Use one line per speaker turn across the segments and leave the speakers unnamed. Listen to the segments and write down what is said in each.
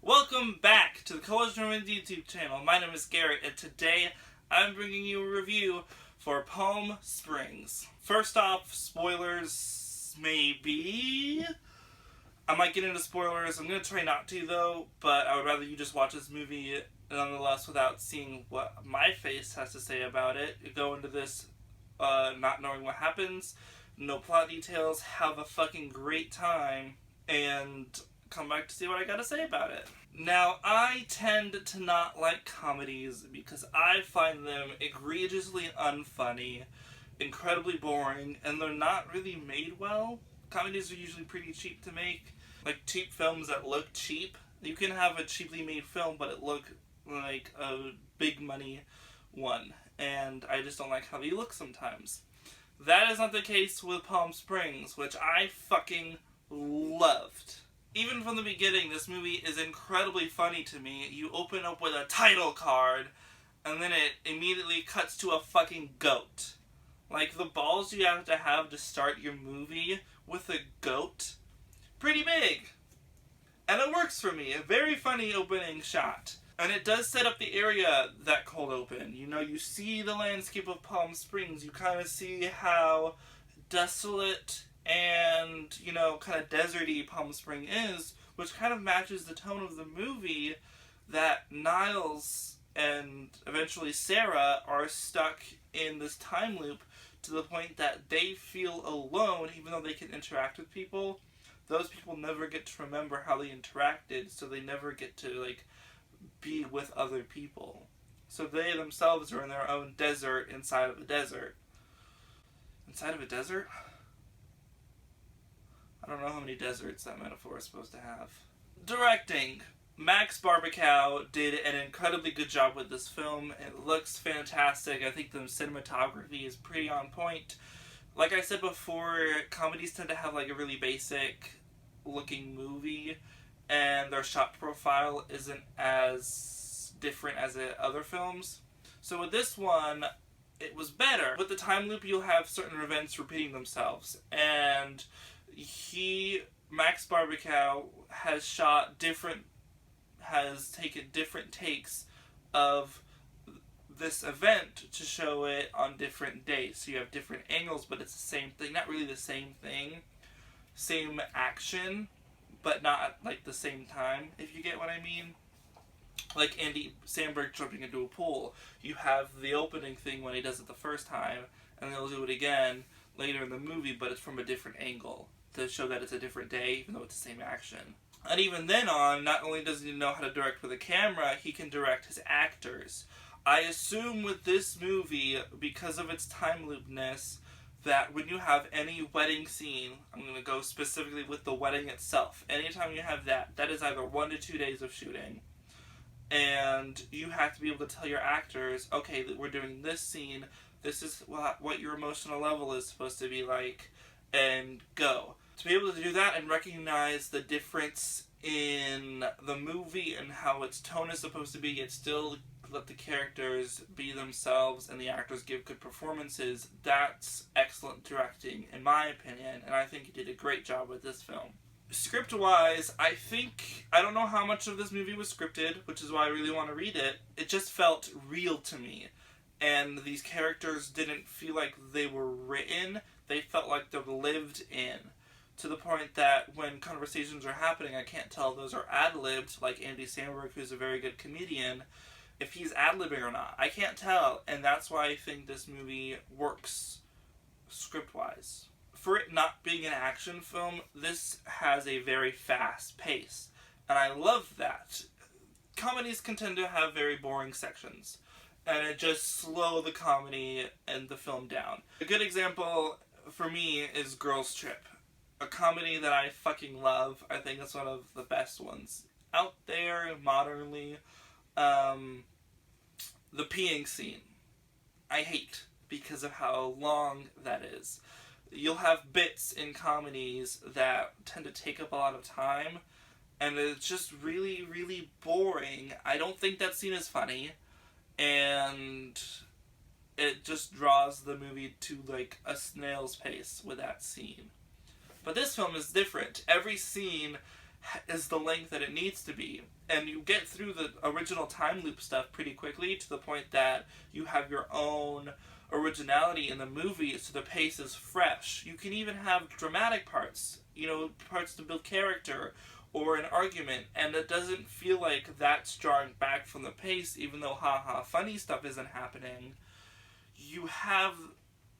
Welcome back to the College Romans YouTube channel. My name is Garrett, and today I'm bringing you a review for Palm Springs. First off, spoilers, maybe? I might get into spoilers. I'm going to try not to, though, but I would rather you just watch this movie nonetheless without seeing what my face has to say about it. You go into this not knowing what happens, no plot details, have a fucking great time, and come back to see what I gotta say about it. Now, I tend to not like comedies because I find them egregiously unfunny, incredibly boring, and they're not really made well. Comedies are usually pretty cheap to make. Like cheap films that look cheap. You can have a cheaply made film, but it look like a big money one. And I just don't like how they look sometimes. That is not the case with Palm Springs, which I fucking loved. Even from the beginning, this movie is incredibly funny to me. You open up with a title card, and then it immediately cuts to a fucking goat. Like, the balls you have to start your movie with a goat, pretty big. And it works for me. A very funny opening shot. And it does set up the area that cold open. You know, you see the landscape of Palm Springs. You kind of see how desolate and, you know, kind of deserty Palm Spring is, which kind of matches the tone of the movie that Niles and eventually Sarah are stuck in this time loop to the point that they feel alone even though they can interact with people. Those people never get to remember how they interacted, so they never get to, like, be with other people. So they themselves are in their own desert inside of a desert. Inside of a desert? I don't know how many deserts that metaphor is supposed to have. Directing. Max Barbakow did an incredibly good job with this film. It looks fantastic. I think the cinematography is pretty on point. Like I said before, comedies tend to have like a really basic looking movie, and their shot profile isn't as different as the other films. So with this one, it was better. With the time loop, you'll have certain events repeating themselves, and Max Barbakow has taken different takes of this event to show it on different days. So you have different angles, but it's the same thing. Not really the same thing. Same action, but not like the same time, if you get what I mean. Like Andy Samberg jumping into a pool. You have the opening thing when he does it the first time, and they'll do it again later in the movie, but it's from a different angle to show that it's a different day, even though it's the same action. And even then on, not only does he know how to direct with a camera, he can direct his actors. I assume with this movie, because of its time loopness, that when you have any wedding scene, I'm going to go specifically with the wedding itself, anytime you have that, that is either 1 to 2 days of shooting. And you have to be able to tell your actors, okay, we're doing this scene, this is what your emotional level is supposed to be like, and go. To be able to do that and recognize the difference in the movie and how its tone is supposed to be, yet still let the characters be themselves and the actors give good performances, that's excellent directing, in my opinion, and I think he did a great job with this film. Script-wise, I don't know how much of this movie was scripted, which is why I really want to read it. It just felt real to me. And these characters didn't feel like they were written, they felt like they were lived in. To the point that when conversations are happening, I can't tell if those are ad-libbed, like Andy Samberg, who's a very good comedian, if he's ad-libbing or not. I can't tell, and that's why I think this movie works script-wise. For it not being an action film, this has a very fast pace, and I love that. Comedies can tend to have very boring sections, and it just slow the comedy and the film down. A good example for me is Girls Trip. A comedy that I fucking love. I think it's one of the best ones out there modernly. The peeing scene, I hate because of how long that is. You'll have bits in comedies that tend to take up a lot of time, and it's just really, really boring. I don't think that scene is funny, and it just draws the movie to like a snail's pace with that scene. But this film is different. Every scene is the length that it needs to be. And you get through the original time loop stuff pretty quickly to the point that you have your own originality in the movie, so the pace is fresh. You can even have dramatic parts, parts to build character or an argument, and it doesn't feel like that's drawing back from the pace, even though funny stuff isn't happening. You have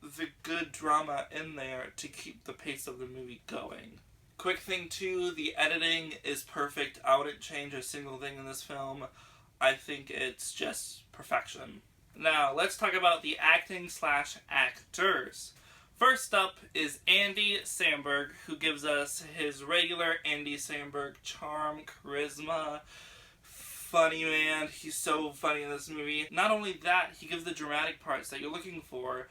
the good drama in there to keep the pace of the movie going. Quick thing too, the editing is perfect. I wouldn't change a single thing in this film. I think it's just perfection. Now, let's talk about the acting/actors. First up is Andy Samberg, who gives us his regular Andy Samberg charm, charisma, funny man. He's so funny in this movie. Not only that, he gives the dramatic parts that you're looking for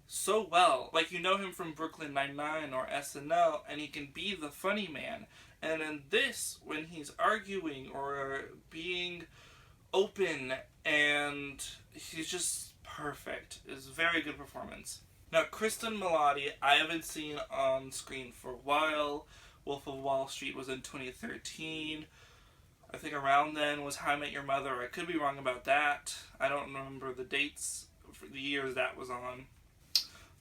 so well. Like, you know him from Brooklyn Nine-Nine or SNL, and he can be the funny man. And in this, when he's arguing or being open, and he's just perfect. It's a very good performance. Now, Cristin Milioti, I haven't seen on screen for a while. Wolf of Wall Street was in 2013. I think around then was How I Met Your Mother. I could be wrong about that. I don't remember the dates for the years that was on.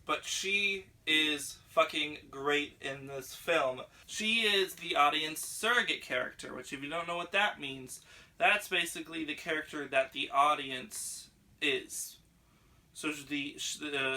But she is fucking great in this film. She is the audience surrogate character, which if you don't know what that means, that's basically the character that the audience is. So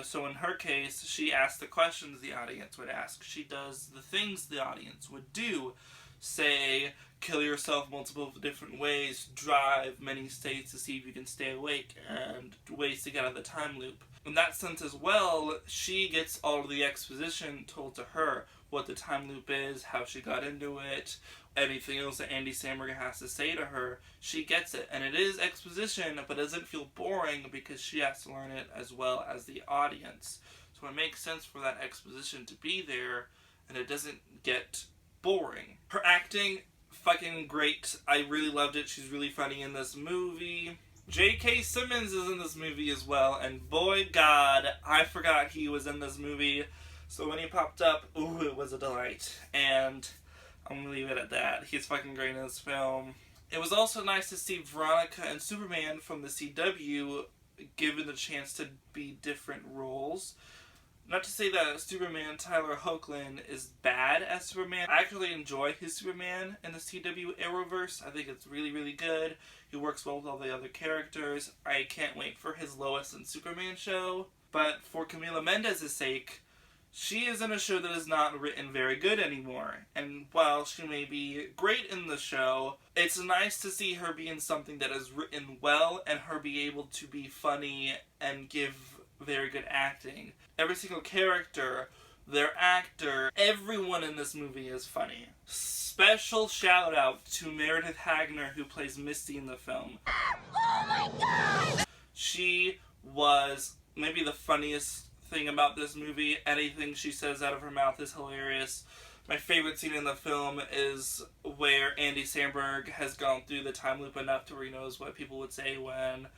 so in her case, she asks the questions the audience would ask. She does the things the audience would do. Say, kill yourself multiple different ways, drive many states to see if you can stay awake, and ways to get out of the time loop. In that sense as well, she gets all of the exposition told to her. What the time loop is, how she got into it, anything else that Andy Samberg has to say to her, she gets it. And it is exposition, but it doesn't feel boring because she has to learn it as well as the audience. So it makes sense for that exposition to be there, and it doesn't get boring. Her acting, fucking great. I really loved it. She's really funny in this movie. J.K. Simmons is in this movie as well, and boy God, I forgot he was in this movie. So when he popped up, ooh, it was a delight. And I'm gonna leave it at that. He's fucking great in this film. It was also nice to see Veronica and Superman from the CW given the chance to be different roles. Not to say that Superman Tyler Hoechlin is bad as Superman. I actually enjoy his Superman in the CW Arrowverse. I think it's really, really good. He works well with all the other characters. I can't wait for his Lois and Superman show. But for Camila Mendes' sake, she is in a show that is not written very good anymore. And while she may be great in the show, it's nice to see her be in something that is written well and her be able to be funny and give very good acting. Every single character, their actor, everyone in this movie is funny. Special shout out to Meredith Hagner, who plays Misty in the film. Oh my God! She was maybe the funniest thing about this movie. Anything she says out of her mouth is hilarious. My favorite scene in the film is where Andy Samberg has gone through the time loop enough to where he knows what people would say when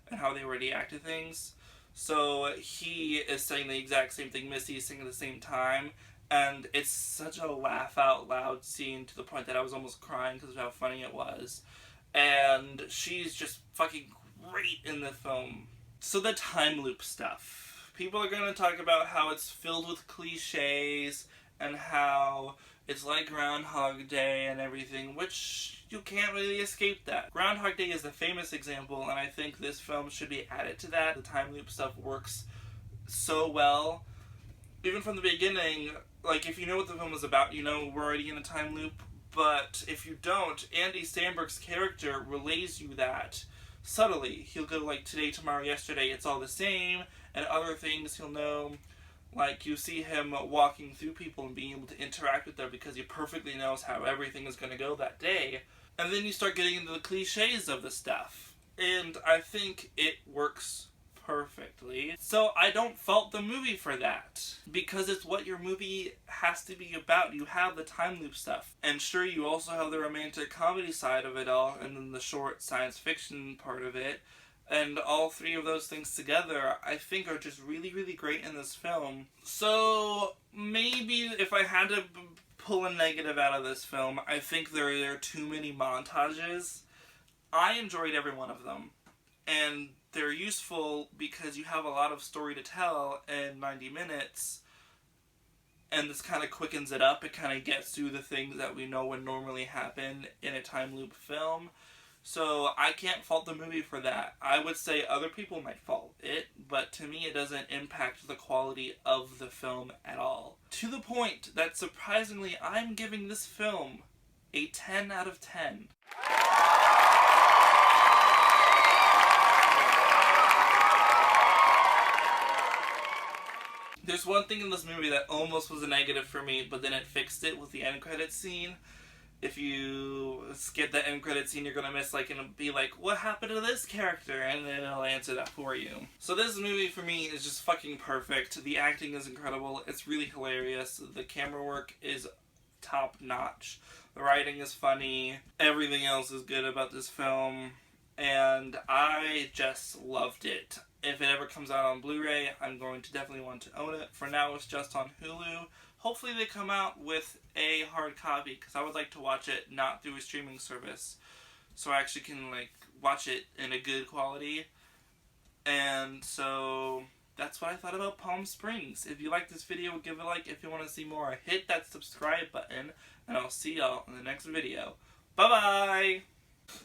and how they would react to things. So he is saying the exact same thing Misty is saying at the same time, and it's such a laugh out loud scene to the point that I was almost crying because of how funny it was. And she's just fucking great in the film. So the time loop stuff. People are going to talk about how it's filled with cliches and how it's like Groundhog Day and everything, which you can't really escape that. Groundhog Day is the famous example, and I think this film should be added to that. The time loop stuff works so well. Even from the beginning, like, if you know what the film is about, you know we're already in a time loop. But if you don't, Andy Samberg's character relays you that subtly. He'll go like today, tomorrow, yesterday, it's all the same, and other things he'll know. Like, you see him walking through people and being able to interact with them because he perfectly knows how everything is going to go that day. And then you start getting into the cliches of the stuff. And I think it works perfectly. So I don't fault the movie for that. Because it's what your movie has to be about. You have the time loop stuff. And sure, you also have the romantic comedy side of it all, and then the short science fiction part of it. And all three of those things together, I think, are just really, really great in this film. So maybe if I had to pull a negative out of this film, I think there are too many montages. I enjoyed every one of them. And they're useful because you have a lot of story to tell in 90 minutes. And this kind of quickens it up. It kind of gets through the things that we know would normally happen in a time loop film. So I can't fault the movie for that. I would say other people might fault it, but to me it doesn't impact the quality of the film at all. To the point that surprisingly I'm giving this film a 10 out of 10. There's one thing in this movie that almost was a negative for me, but then it fixed it with the end credits scene. If you skip the end credits scene, you're gonna miss, like, and be like, what happened to this character? And then it'll answer that for you. So this movie, for me, is just fucking perfect. The acting is incredible. It's really hilarious. The camera work is top-notch. The writing is funny. Everything else is good about this film. And I just loved it. If it ever comes out on Blu-ray, I'm going to definitely want to own it. For now, it's just on Hulu. Hopefully they come out with a hard copy, because I would like to watch it not through a streaming service. So I actually can, like, watch it in a good quality. And so that's what I thought about Palm Springs. If you like this video, give it a like. If you want to see more, hit that subscribe button. And I'll see y'all in the next video. Bye-bye!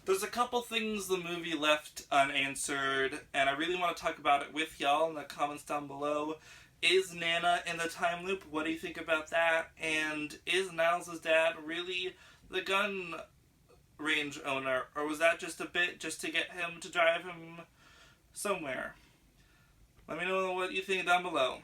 There's a couple things the movie left unanswered, and I really want to talk about it with y'all in the comments down below. Is Nana in the time loop? What do you think about that? And is Niles' dad really the gun range owner? Or was that just a bit just to get him to drive him somewhere? Let me know what you think down below.